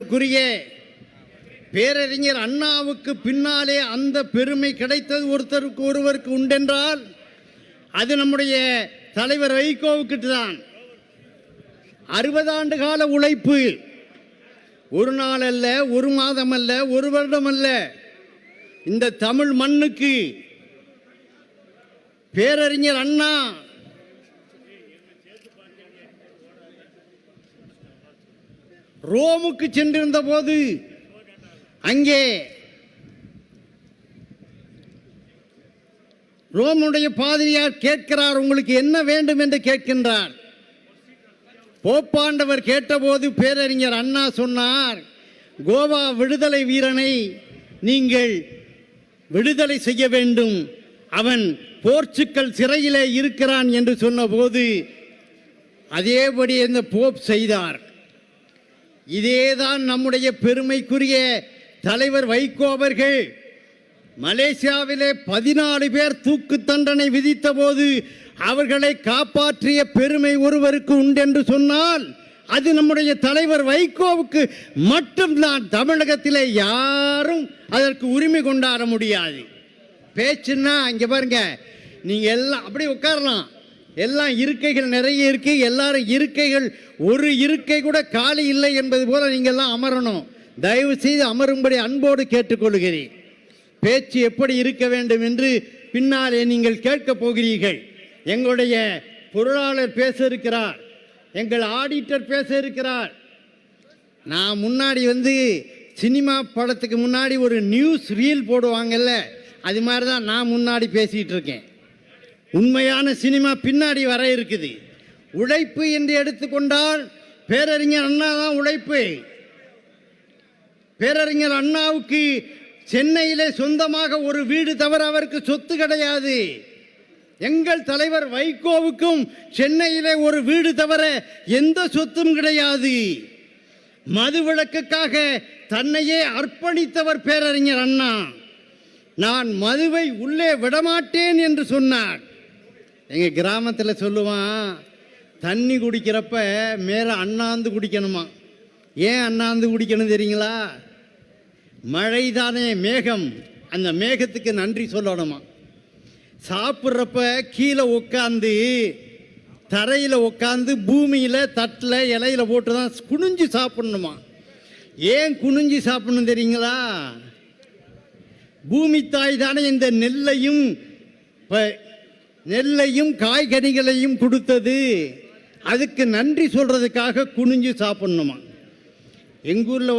குறிய பேரறிஞர் அண்ணாவுக்கு பின்னாலே அந்த பெருமை கிடைத்தது ஒருவருக்கு உண்டென்றால் அது நம்முடைய தலைவர் வைகோவுக்கு தான். 60 ஆண்டு கால உழைப்பு, ஒரு நாள் அல்ல, ஒரு மாதம் அல்ல, ஒரு வருடம் அல்ல. இந்த தமிழ் மண்ணுக்கு பேரறிஞர் அண்ணா ரோமுக்கு சென்றிருந்த போது அங்கே ரோமுடைய பாதிரியார் கேட்கிறார், உங்களுக்கு என்ன வேண்டும் என்று கேட்கின்றார். போப்பாண்டவர் கேட்டபோது பேரறிஞர் அண்ணா சொன்னார், கோவா விடுதலை வீரனை நீங்கள் விடுதலை செய்ய வேண்டும், அவன் போர்ச்சுக்கல் சிறையிலே இருக்கிறான் என்று சொன்னபோது அதேபடி இந்த போப் செய்தார். இதேதான் நம்முடைய பெருமைக்குரிய தலைவர் வைகோ அவர்கள் மலேசியாவிலே 14 பேர் தூக்கு தண்டனை விதித்த போது அவர்களை காப்பாற்றிய பெருமை ஒருவருக்கு உண்டென்று சொன்னால் அது நம்முடைய தலைவர் வைகோவுக்கு மட்டும்தான். தமிழகத்திலே யாரும் அதற்கு உரிமை கொண்டாட முடியாது. பேச்சுன்னா இங்கே பாருங்க, நீங்கள் எல்லாம் அப்படி உட்காரலாம், எல்லாம் இருக்கைகள் நிறைய இருக்கு, எல்லாரும் இருக்கைகள் ஒரு இருக்கை கூட காலி இல்லை என்பது போல நீங்கள்லாம் அமரணும். தயவு செய்து அமரும்படி அன்போடு கேட்டுக்கொள்கிறேன். பேச்சு எப்படி இருக்க வேண்டும் என்று பின்னாலே நீங்கள் கேட்கப் போகிறீர்கள். எங்களுடைய பொருளாளர் பேச இருக்கிறார், எங்கள் ஆடிட்டர் பேச இருக்கிறார். நான் முன்னாடி சினிமா படத்துக்கு முன்னாடி ஒரு நியூஸ் ரீல் போடுவாங்கல்ல, அது மாதிரி தான் நான் முன்னாடி பேசிகிட்டு இருக்கேன். உண்மையான சினிமா பின்னாடி வர இருக்குது. உழைப்பு என்று எடுத்துக்கொண்டால் பேரறிஞர் அண்ணா தான் உழைப்பு. பேரறிஞர் அண்ணாவுக்கு சென்னையிலே சொந்தமாக ஒரு வீடு தவிர அவருக்கு சொத்து கிடையாது. எங்கள் தலைவர் வைகோவுக்கும் சென்னையிலே ஒரு வீடு தவிர எந்த சொத்தும் கிடையாது. மதுவிலக்குக்காக தன்னையே அர்ப்பணித்தவர் பேரறிஞர் அண்ணா. நான் மதுவை உள்ளே விடமாட்டேன் என்று சொன்னார். எங்கள் கிராமத்தில் சொல்லுவான், தண்ணி குடிக்கிறப்ப மேலே அண்ணாந்து குடிக்கணுமா. ஏன் அண்ணாந்து குடிக்கணும் தெரியுங்களா? மழை தானே மேகம், அந்த மேகத்துக்கு நன்றி சொல்லணுமா. சாப்பிட்றப்ப கீழே உட்காந்து தரையில் உட்காந்து பூமியில் தட்டில் இலையில போட்டு தான் குனிஞ்சு சாப்பிடணுமா. ஏன் குனிஞ்சு சாப்பிடணும் தெரியுங்களா? பூமி தாய் தானே இந்த நெல்லையும் காய்கனிகளையும் கொடுத்தது, அதுக்கு நன்றி சொல்றதுக்காக குனிஞ்சு சாப்பிடணுமா. எங்கூரில்